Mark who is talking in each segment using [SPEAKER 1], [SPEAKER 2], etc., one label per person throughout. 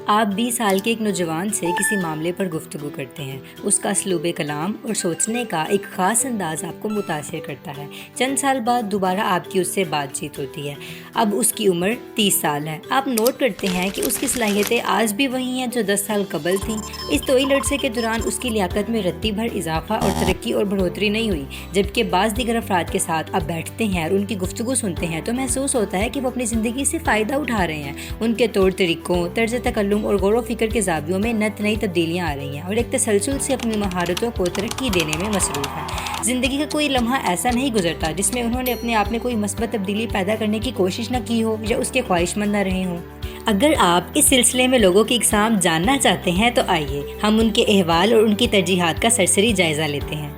[SPEAKER 1] آپ 20 سال کے ایک نوجوان سے کسی معاملے پر گفتگو کرتے ہیں۔ اس کا اسلوب کلام اور سوچنے کا ایک خاص انداز آپ کو متاثر کرتا ہے۔ چند سال بعد دوبارہ آپ کی اس سے بات چیت ہوتی ہے۔ اب اس کی عمر 30 سال ہے۔ آپ نوٹ کرتے ہیں کہ اس کی صلاحیتیں آج بھی وہی ہیں جو 10 سال قبل تھیں۔ اس طویل عرصے کے دوران اس کی لیاقت میں رتی بھر اضافہ اور ترقی اور بڑھوتری نہیں ہوئی، جبکہ بعض دیگر افراد کے ساتھ آپ بیٹھتے ہیں اور ان کی گفتگو سنتے ہیں تو محسوس ہوتا ہے کہ وہ اپنی زندگی سے فائدہ اٹھا رہے ہیں۔ ان کے طور طریقوں، طرز تکلم اور غور و فکر کے زاویوں میں نئی تبدیلیاں آ رہی ہیں اور ایک تسلسل سے اپنی مہارتوں کو ترقی دینے میں مصروف ہیں۔ زندگی کا کوئی لمحہ ایسا نہیں گزرتا جس میں انہوں نے اپنے آپ میں کوئی مثبت تبدیلی پیدا کرنے کی کوشش نہ کی ہو یا اس کے خواہش مند نہ رہے ہوں۔ اگر آپ اس سلسلے میں لوگوں کی اقسام جاننا چاہتے ہیں تو آئیے ہم ان کے احوال اور ان کی ترجیحات کا سرسری جائزہ لیتے ہیں۔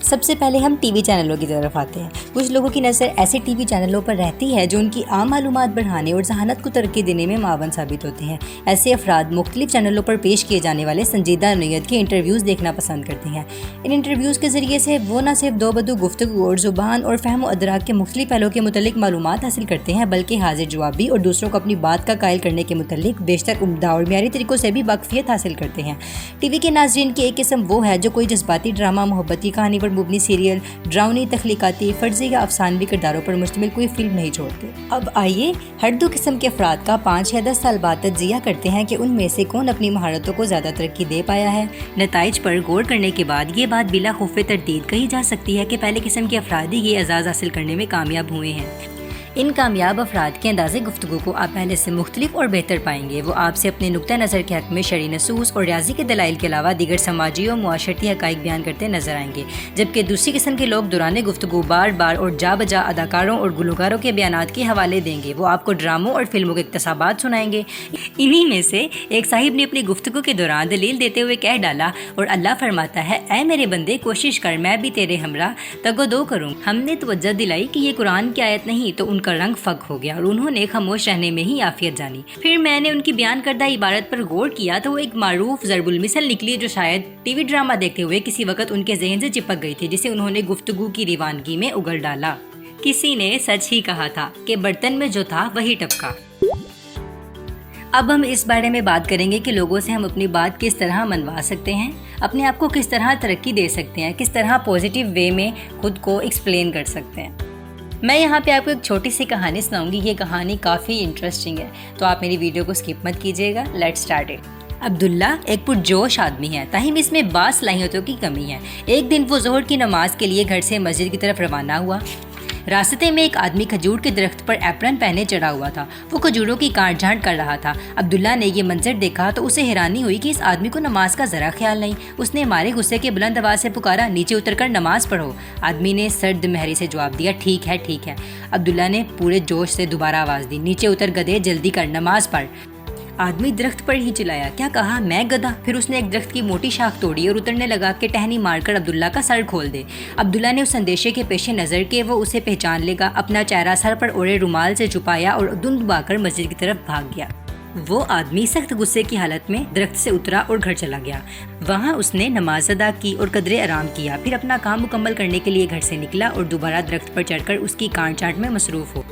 [SPEAKER 1] سب سے پہلے ہم ٹی وی چینلوں کی طرف آتے ہیں۔ کچھ لوگوں کی نظر ایسے ٹی وی چینلوں پر رہتی ہے جو ان کی عام معلومات بڑھانے اور ذہانت کو ترقی دینے میں معاون ثابت ہوتے ہیں۔ ایسے افراد مختلف چینلوں پر پیش کیے جانے والے سنجیدہ نوعیت کے انٹرویوز دیکھنا پسند کرتے ہیں۔ ان انٹرویوز کے ذریعے سے وہ نہ صرف دو بدو گفتگو اور زبان اور فہم و ادراک کے مختلف پہلوؤں کے متعلق معلومات حاصل کرتے ہیں، بلکہ حاضر جوابی اور دوسروں کو اپنی بات کا قائل کرنے کے متعلق بیشتر عمدہ اور معیاری طریقوں سے بھی واقفیت حاصل کرتے ہیں۔ ٹی وی کے ناظرین کی ایک قسم وہ ہے جو کوئی جذباتی ڈرامہ، محبتی کہانی پر مبنی سیریل، ڈراؤنی، تخلیقاتی، فرضی یا افسانوی کرداروں پر مشتمل کوئی فلم نہیں چھوڑتے۔ اب آئیے ہر دو قسم کے افراد کا 5 یا 10 سال بعد تجزیہ کرتے ہیں کہ ان میں سے کون اپنی مہارتوں کو زیادہ ترقی دے پایا ہے۔ نتائج پر غور کرنے کے بعد یہ بات بلا خوف تردید کہی جا سکتی ہے کہ پہلے قسم کے افراد ہی یہ اعزاز حاصل کرنے میں کامیاب ہوئے ہیں۔ ان کامیاب افراد کے انداز گفتگو کو آپ پہلے سے مختلف اور بہتر پائیں گے۔ وہ آپ سے اپنے نقطہ نظر کے حق میں شرعی نصوص اور ریاضی کے دلائل کے علاوہ دیگر سماجی اور معاشرتی حقائق بیان کرتے نظر آئیں گے، جبکہ دوسری قسم کے لوگ دوران گفتگو بار بار اور جا بجا اداکاروں اور گلوکاروں کے بیانات کے حوالے دیں گے۔ وہ آپ کو ڈراموں اور فلموں کے اقتباسات سنائیں گے۔ انہی میں سے ایک صاحب نے اپنی گفتگو کے دوران دلیل دیتے ہوئے کہہ ڈالا، اور اللہ فرماتا ہے، اے میرے بندے کوشش کر، میں بھی تیرے ہمراہ تگودو کروں۔ ہم نے توجہ دلائی کہ یہ قرآن کی آیت نہیں تو ان کا رنگ فک ہو گیا اور انہوں نے خاموش رہنے میں ہی عافیت جانی۔ پھر میں نے ان کی بیان کردہ عبارت پر غور کیا تو وہ ایک معروف ضرب المثل نکلی جو شاید ٹی وی ڈرامہ دیکھتے ہوئے کسی وقت ان کے ذہن سے چپک گئی تھی، جسے انہوں نے گفتگو کی روانگی میں اگل ڈالا۔ کسی نے سچ ہی کہا تھا کہ برتن میں جو تھا وہی ٹپکا۔ اب ہم اس بارے میں بات کریں گے کہ لوگوں سے ہم اپنی بات کس طرح منوا سکتے ہیں، اپنے آپ کو کس طرح ترقی دے سکتے ہیں، کس طرح پازیٹیو وے میں خود کو ایکسپلین کر سکتے ہیں۔ میں یہاں پہ آپ کو ایک چھوٹی سی کہانی سناؤں گی۔ یہ کہانی کافی انٹرسٹنگ ہے، تو آپ میری ویڈیو کو سکپ مت کیجیے گا۔ Let's start it. عبداللہ ایک پرجوش آدمی ہے، تاہم اس میں بعض صلاحیتوں کی کمی ہے۔ ایک دن وہ ظہر کی نماز کے لیے گھر سے مسجد کی طرف روانہ ہوا۔ راستے میں ایک آدمی کھجور کے درخت پر ایپرن پہنے چڑھا ہوا تھا۔ وہ کھجوروں کی کاٹ جھانٹ کر رہا تھا۔ عبداللہ نے یہ منظر دیکھا تو اسے حیرانی ہوئی کہ اس آدمی کو نماز کا ذرا خیال نہیں۔ اس نے مارے غصے کے بلند آواز سے پکارا، نیچے اتر کر نماز پڑھو۔ آدمی نے سرد مہری سے جواب دیا، ٹھیک ہے ٹھیک ہے۔ عبداللہ نے پورے جوش سے دوبارہ آواز دی، نیچے اتر گدھے، جلدی کر، نماز پڑھ۔ آدمی درخت پر ہی چلایا، کیا کہا، میں گدھا؟ پھر اس نے ایک درخت کی موٹی شاخ توڑی اور اترنے لگا کہ ٹہنی مار کر عبداللہ کا سر کھول دے۔ عبداللہ نے اس اندیشے کے پیش نظر کہ وہ اسے پہچان لے گا اپنا چہرہ سر پر اوڑھے رومال سے چھپایا اور دم دبا کر مسجد کی طرف بھاگ گیا۔ وہ آدمی سخت غصے کی حالت میں درخت سے اترا اور گھر چلا گیا۔ وہاں اس نے نماز ادا کی اور قدرے آرام کیا، پھر اپنا کام مکمل کرنے کے لیے گھر سے نکلا اور دوبارہ درخت پر چڑھ کر اس کی کاٹ چھانٹ میں مصروف ہو۔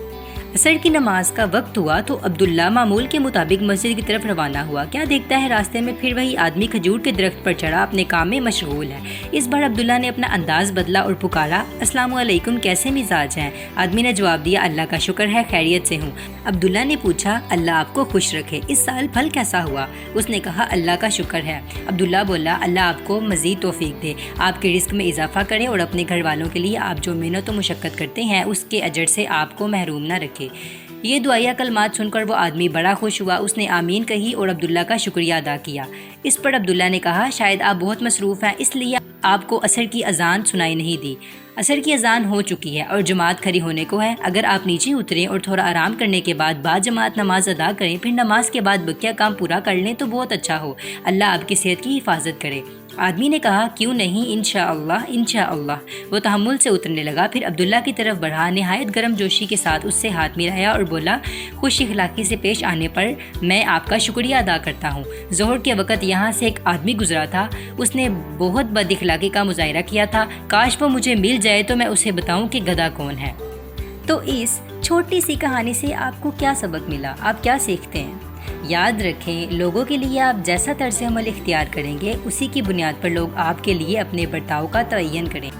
[SPEAKER 1] عصر کی نماز کا وقت ہوا تو عبداللہ معمول کے مطابق مسجد کی طرف روانہ ہوا۔ کیا دیکھتا ہے راستے میں پھر وہی آدمی کھجور کے درخت پر چڑھا اپنے کام میں مشغول ہے۔ اس بار عبداللہ نے اپنا انداز بدلا اور پکارا، السلام علیکم، کیسے مزاج ہیں؟ آدمی نے جواب دیا، اللہ کا شکر ہے، خیریت سے ہوں۔ عبداللہ نے پوچھا، اللہ آپ کو خوش رکھے، اس سال پھل کیسا ہوا؟ اس نے کہا، اللہ کا شکر ہے۔ عبداللہ بولا، اللہ آپ کو مزید توفیق دے، آپ کے رزق میں اضافہ کرے اور اپنے گھر والوں کے لیے آپ جو محنت و مشقت کرتے ہیں اس کے اجر سے آپ کو محروم نہ رکھے۔ یہ دعائیہ کلمات سن کر وہ آدمی بڑا خوش ہوا۔ اس نے آمین کہی اور عبداللہ کا شکریہ ادا کیا۔ اس پر عبداللہ نے کہا، شاید آپ بہت مصروف ہیں، اس لیے آپ کو عصر کی اذان سنائی نہیں دی۔ عصر کی اذان ہو چکی ہے اور جماعت کھڑی ہونے کو ہے۔ اگر آپ نیچے اتریں اور تھوڑا آرام کرنے کے بعد جماعت نماز ادا کریں، پھر نماز کے بعد بقیہ کام پورا کر لیں تو بہت اچھا ہو۔ اللہ آپ کی صحت کی حفاظت کرے۔ آدمی نے کہا، کیوں نہیں، انشاءاللہ انشاءاللہ۔ وہ تحمل سے اترنے لگا، پھر عبداللہ کی طرف بڑھا، نہایت گرم جوشی کے ساتھ اس سے ہاتھ ملایا اور بولا، خوش اخلاقی سے پیش آنے پر میں آپ کا شکریہ ادا کرتا ہوں۔ ظہر کے وقت یہاں سے ایک آدمی گزرا تھا، اس نے بہت بد اخلاقی کا مظاہرہ کیا تھا، کاش وہ مجھے مل جائے تو میں اسے بتاؤں کہ گدھا کون ہے۔ تو اس چھوٹی سی کہانی سے آپ کو کیا سبق ملا؟ آپ کیا سیکھتے ہیں؟ یاد رکھیں، لوگوں کے لیے آپ جیسا طرز عمل اختیار کریں گے، اسی کی بنیاد پر لوگ آپ کے لیے اپنے برتاؤ کا تعین کریں۔